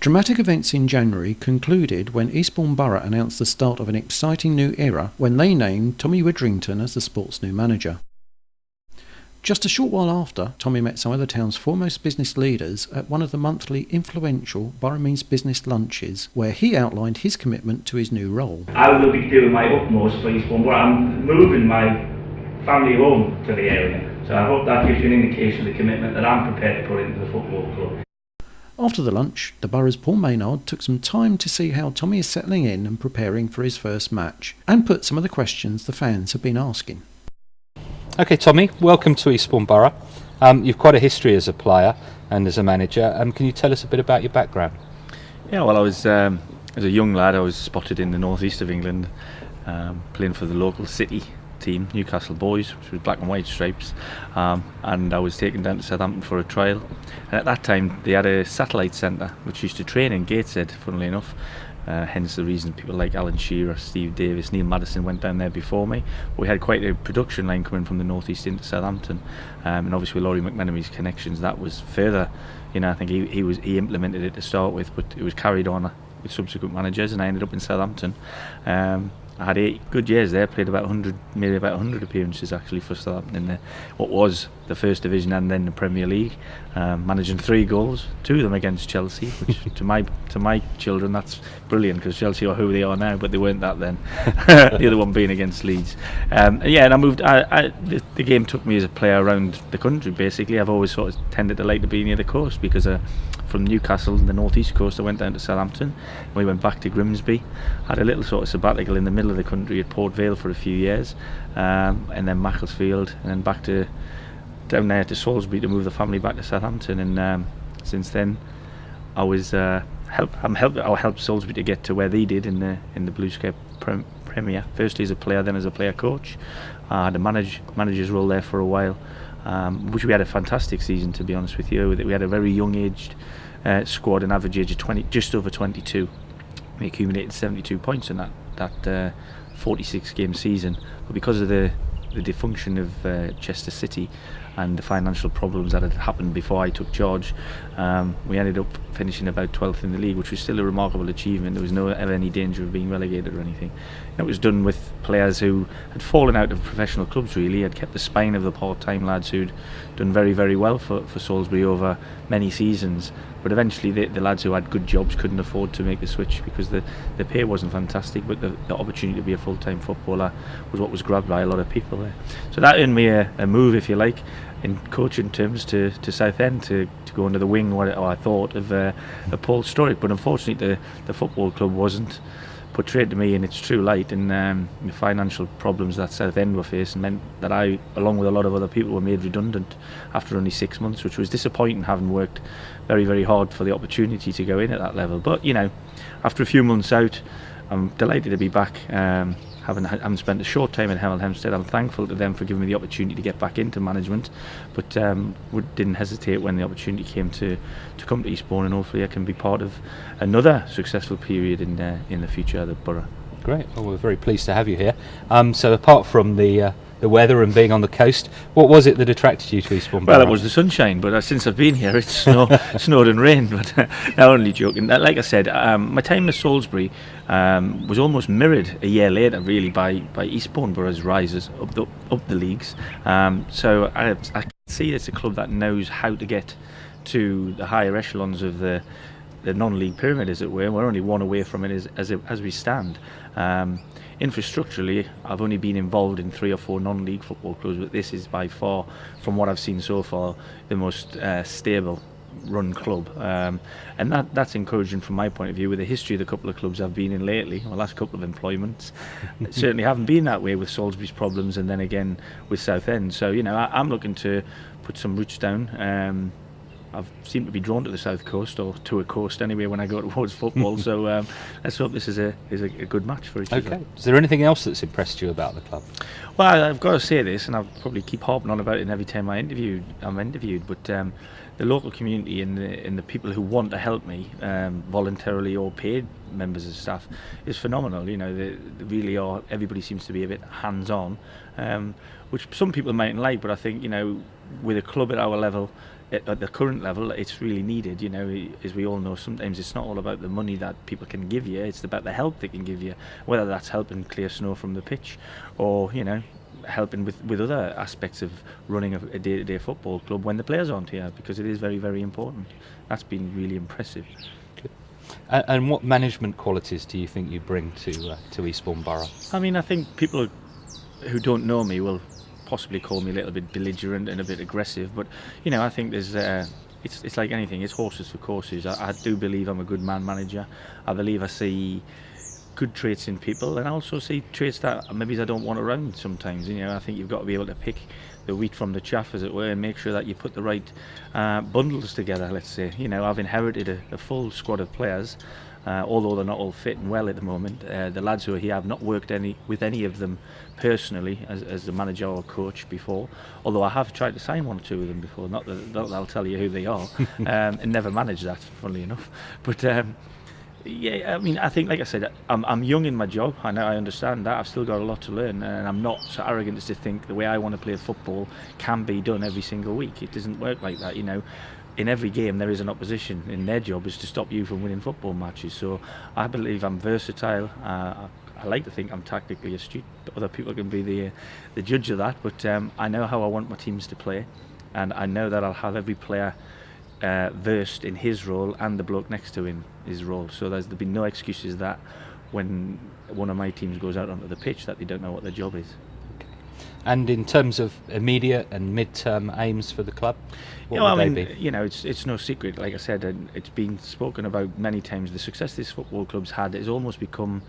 Dramatic events in January concluded when Eastbourne Borough announced the start of an exciting new era when they named Tommy Widdrington as the sport's new manager. Just a short while after, Tommy met some of the town's foremost business leaders at one of the monthly influential Borough Means Business lunches, where he outlined his commitment to his new role. I will be doing my utmost for Eastbourne Borough. I'm moving my family home to the area, so I hope that gives you an indication of the commitment that I'm prepared to put into the football club. After the lunch, the Borough's Paul Maynard took some time to see how Tommy is settling in and preparing for his first match, and put some of the questions the fans have been asking. Okay, Tommy, welcome to Eastbourne Borough. You've quite a history as a player and as a manager. Can you tell us a bit about your background? Yeah, well, I was as a young lad, I was spotted in the northeast of England, playing for the local city team, Newcastle Boys, which was black and white stripes, and I was taken down to Southampton for a trial. And at that time, they had a satellite centre which used to train in Gateshead, funnily enough. Hence the reason people like Alan Shearer, Steve Davis, Neil Maddison went down there before me. We had quite a production line coming from the northeast into Southampton, and obviously with Laurie McMenamin's connections, that was further. I think he implemented it to start with, but it was carried on with subsequent managers, and I ended up in Southampton. I had 8 good years there, played about 100 appearances actually for Southampton in what was the First Division and then the Premier League, managing 3 goals, 2 of them against Chelsea, which to my children that's brilliant, because Chelsea are who they are now, but they weren't that then. The other one being against Leeds. And I moved. The game took me as a player around the country. Basically, I've always sort of tended to like to be near the coast, because from Newcastle, the northeast coast, I went down to Southampton. We went back to Grimsby, had a little sort of sabbatical in the middle of the country at Port Vale for a few years, and then Macclesfield, and then back to down there to Salisbury to move the family back to Southampton. And since then, I was helped Salisbury to get to where they did in the Blue Sky Premier. Firstly as a player, then as a player coach. I had a manager's role there for a while, which we had a fantastic season, to be honest with you. We had a very young aged squad, an average age of 20, just over 22. We accumulated 72 points in that 46 game season, but because of the dysfunction of Chester City and the financial problems that had happened before I took charge, we ended up finishing about 12th in the league, which was still a remarkable achievement. There was no ever any danger of being relegated or anything. And it was done with players who had fallen out of professional clubs, really, had kept the spine of the part-time lads who'd done very, very well for Salisbury over many seasons. But eventually the lads who had good jobs couldn't afford to make the switch, because the pay wasn't fantastic, but the opportunity to be a full-time footballer was what was grabbed by a lot of people there. So that earned me a move, if you like, in coaching terms, to Southend, to go under the wing, what I thought of Paul Sturrock. But unfortunately the football club wasn't portrayed to me in its true light, and the financial problems that Southend were facing meant that I, along with a lot of other people, were made redundant after only 6 months, which was disappointing, having worked very, very hard for the opportunity to go in at that level. But after a few months out, I'm delighted to be back. Having spent a short time at Hemel Hempstead, I'm thankful to them for giving me the opportunity to get back into management, but didn't hesitate when the opportunity came to come to Eastbourne, and hopefully I can be part of another successful period in the future of the borough. Great. Well, we're very pleased to have you here. So apart from the weather and being on the coast, what was it that attracted you to Eastbourne Borough? Well, it was the sunshine, but since I've been here, it's snowed and rained. But no, only joking. Like I said, my time at Salisbury was almost mirrored a year later, really, by Eastbourne Borough's rises up the leagues. So I can see it's a club that knows how to get to the higher echelons of the non-league pyramid, as it were. We're only one away from it as we stand. Infrastructurally, I've only been involved in 3 or 4 non-league football clubs, but this is by far, from what I've seen so far, the most stable run club, and that's encouraging from my point of view. With the history of the couple of clubs I've been in lately, the last couple of employments, certainly haven't been that way, with Salisbury's problems and then again with Southend. So I'm looking to put some roots down. I've seemed to be drawn to the south coast, or to a coast anyway, when I go towards football. So let's hope this is a good match for each other. Okay. Is there anything else that's impressed you about the club? Well, I've got to say this, and I'll probably keep harping on about it every time I'm interviewed. But the local community and the people who want to help me, voluntarily or paid members of staff, is phenomenal. They really are. Everybody seems to be a bit hands-on, which some people mightn't like. But I think with a club at our level, at the current level, it's really needed. As we all know, sometimes it's not all about the money that people can give you, it's about the help they can give you, whether that's helping clear snow from the pitch, or helping with other aspects of running a day-to-day football club when the players aren't here, because it is very, very important. That's been really impressive. Good. And what management qualities do you think you bring to Eastbourne Borough? I think people who don't know me will possibly call me a little bit belligerent and a bit aggressive, but I think there's it's like anything, it's horses for courses. I do believe I'm a good man manager. I believe I see good traits in people, and I also see traits that maybe I don't want around sometimes. I think you've got to be able to pick the wheat from the chaff, as it were, and make sure that you put the right bundles together, let's say. I've inherited a full squad of players, although they're not all fit and well at the moment. The lads who are here, I've not worked with any of them personally as the manager or coach before, although I have tried to sign one or two of them before. Not that I'll tell you who they are, and never managed that, funnily enough. But I think, like I said, I'm young in my job. I understand that. I've still got a lot to learn, and I'm not so arrogant as to think the way I want to play football can be done every single week. It doesn't work like that. In every game there is an opposition, and their job is to stop you from winning football matches. So I believe I'm versatile. I like to think I'm tactically astute. Other people can be the judge of that, but I know how I want my teams to play, and I know that I'll have every player versed in his role and the bloke next to him his role. So there'll be no excuses that when one of my teams goes out onto the pitch that they don't know what their job is. Okay. And in terms of immediate and mid-term aims for the club, what would they be? It's no secret, like I said, and it's been spoken about many times. The success this football club's had has almost become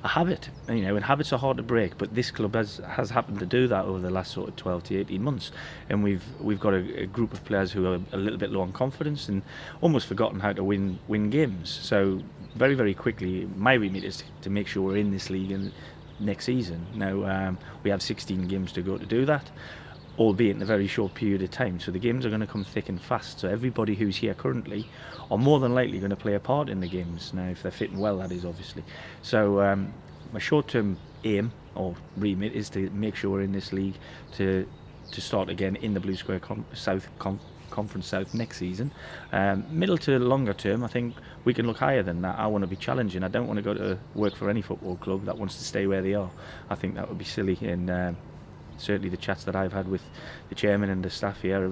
a habit, and habits are hard to break, but this club has happened to do that over the last sort of 12 to 18 months, and we've got a group of players who are a little bit low on confidence and almost forgotten how to win games. So very, very quickly, my remit is to make sure we're in this league and next season. Now we have 16 games to go to do that, albeit in a very short period of time. So the games are going to come thick and fast. So everybody who's here currently are more than likely going to play a part in the games. Now, if they're fitting well, that is, obviously. So my short-term aim or remit is to make sure we're in this league to start again in the Blue Square Conference South next season. Middle to longer term, I think we can look higher than that. I want to be challenging. I don't want to go to work for any football club that wants to stay where they are. I think that would be silly, and certainly the chats that I've had with the chairman and the staff here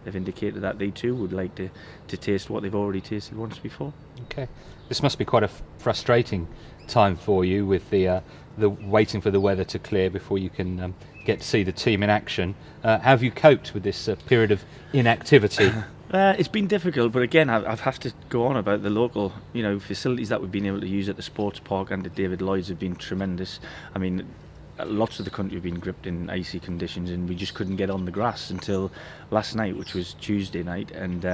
have indicated that they too would like to taste what they've already tasted once before. Okay, this must be quite a frustrating time for you, with the waiting for the weather to clear before you can get to see the team in action. How have you coped with this period of inactivity? It's been difficult, but again, I've have to go on about the local, facilities that we've been able to use at the sports park and at David Lloyd's have been tremendous. I mean, lots of the country have been gripped in icy conditions, and we just couldn't get on the grass until last night, which was Tuesday night. And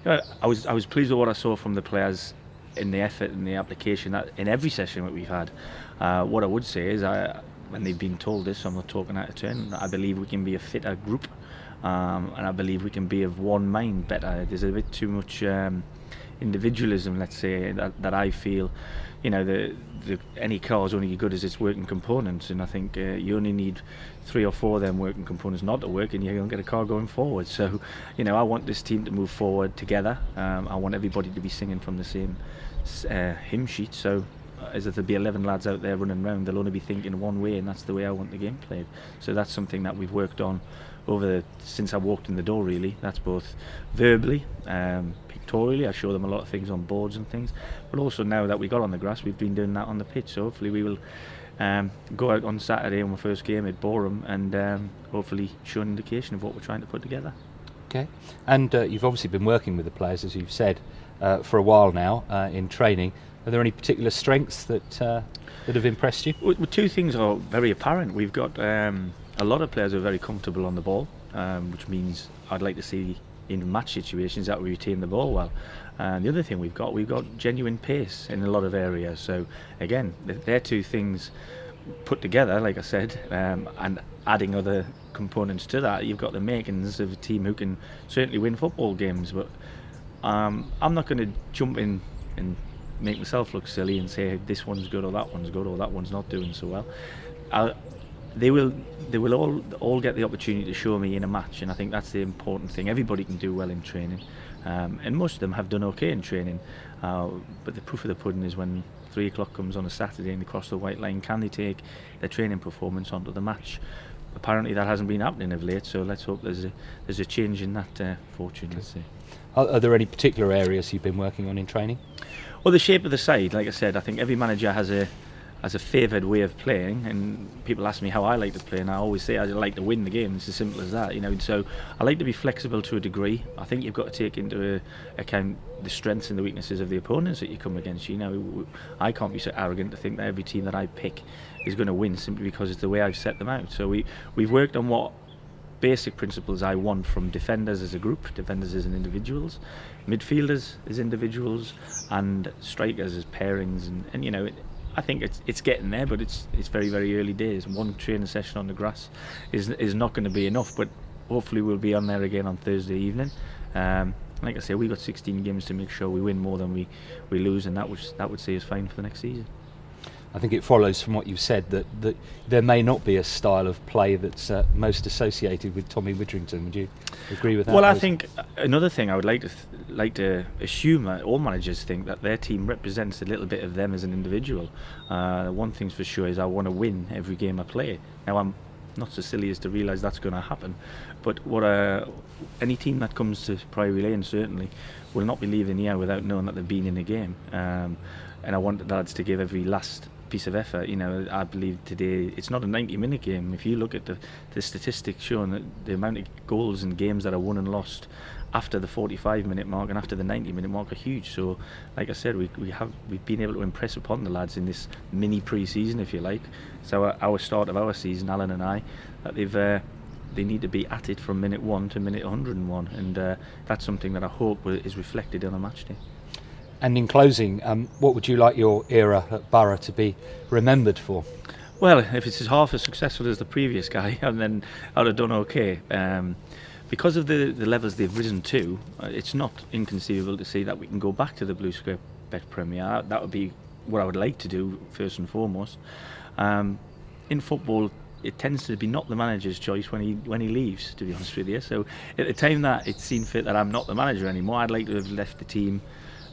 I was pleased with what I saw from the players in the effort and the application that in every session that we've had. What I would say is, when they've been told this, so I'm not talking out of turn, I believe we can be a fitter group, and I believe we can be of one mind better. There's a bit too much individualism, let's say, that I feel. Any car is only as good as its working components, and I think you only need 3 or 4 of them working components not to work, and you don't get a car going forward. So, I want this team to move forward together. I want everybody to be singing from the same hymn sheet. So, as if there'll be 11 lads out there running around, they'll only be thinking one way, and that's the way I want the game played. So that's something that we've worked on since I walked in the door, really. That's both verbally, pictorially. I show them a lot of things on boards and things, but also now that we got on the grass, we've been doing that on the pitch. So hopefully we will go out on Saturday on my first game at Boreham and hopefully show an indication of what we're trying to put together. Okay, and you've obviously been working with the players, as you've said, for a while now in training. Are there any particular strengths that have impressed you? Well, 2 things are very apparent. We've got a lot of players who are very comfortable on the ball, which means I'd like to see in match situations that we retain the ball well. And the other thing we've got genuine pace in a lot of areas. So again, they're 2 things put together, like I said, and adding other components to that, you've got the makings of a team who can certainly win football games. But I'm not going to jump in and make myself look silly and say this one's good or that one's good or that one's not doing so well. they will all get the opportunity to show me in a match, and I think that's the important thing. Everybody can do well in training, and most of them have done okay in training, but the proof of the pudding is when 3 o'clock comes on a Saturday and they cross the white line. Can they take their training performance onto the match? Apparently that hasn't been happening of late, so let's hope there's a change in that fortune. Let's see. Are there any particular areas you've been working on in training? Well, the shape of the side, like I said, I think every manager has a favoured way of playing, and people ask me how I like to play, and I always say I like to win the game. It's as simple as that, So I like to be flexible to a degree. I think you've got to take into account the strengths and the weaknesses of the opponents that you come against. I can't be so arrogant to think that every team that I pick is going to win simply because it's the way I've set them out. So we've worked on what basic principles I want from defenders as a group, defenders as individuals, midfielders as individuals, and strikers as pairings, and I think it's getting there, but it's very, very early days. One training session on the grass is not going to be enough, but hopefully we'll be on there again on Thursday evening. Like I say, we've got 16 games to make sure we win more than we lose, and that would see us fine for the next season. I think it follows from what you've said that there may not be a style of play that's most associated with Tommy Widdrington. Would you agree with that? Well, I think another thing I would like to assume that all managers think that their team represents a little bit of them as an individual. One thing's for sure is I want to win every game I play. Now, I'm not so silly as to realise that's going to happen, but any team that comes to Priory Lane certainly will not be leaving here without knowing that they've been in a game. And I want the lads to give every last piece of effort. I believe today it's not a 90-minute game. If you look at the statistics showing that the amount of goals and games that are won and lost after the 45-minute mark and after the 90-minute mark are huge. So, like I said, we've been able to impress upon the lads in this mini pre-season, if you like. So our start of our season, Alan and I, that they need to be at it from minute 1 to minute 101, and that's something that I hope is reflected on a match day. And in closing, what would you like your era at Borough to be remembered for? Well, if it's half as successful as the previous guy, then I'd have done okay. Because of the levels they've risen to, it's not inconceivable to see that we can go back to the Blue Square Bet Premier. That would be what I would like to do first and foremost. In football, it tends to be not the manager's choice when he leaves, to be honest with you. So at the time that it's seen fit that I'm not the manager anymore, I'd like to have left the team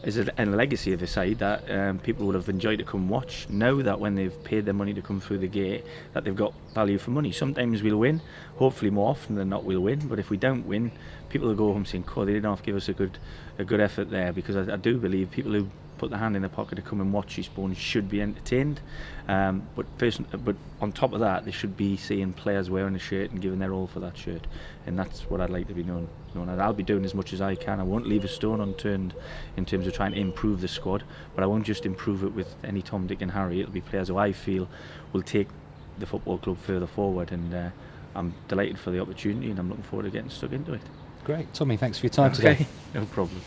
as a legacy of a side that people would have enjoyed to come watch, know that when they've paid their money to come through the gate that they've got value for money. Sometimes we'll win, hopefully more often than not we'll win, but if we don't win, people will go home saying, "Cool, they didn't have to give us a good effort there," because I do believe people who put their hand in their pocket to come and watch Eastbourne should be entertained, but on top of that they should be seeing players wearing a shirt and giving their all for that shirt, and that's what I'd like to be known. And I'll be doing as much as I can. I won't leave a stone unturned in terms of trying to improve the squad, but I won't just improve it with any Tom, Dick and Harry. It'll be players who I feel will take the football club further forward, and I'm delighted for the opportunity and I'm looking forward to getting stuck into it. Great. Tommy, thanks for your time today. No problem.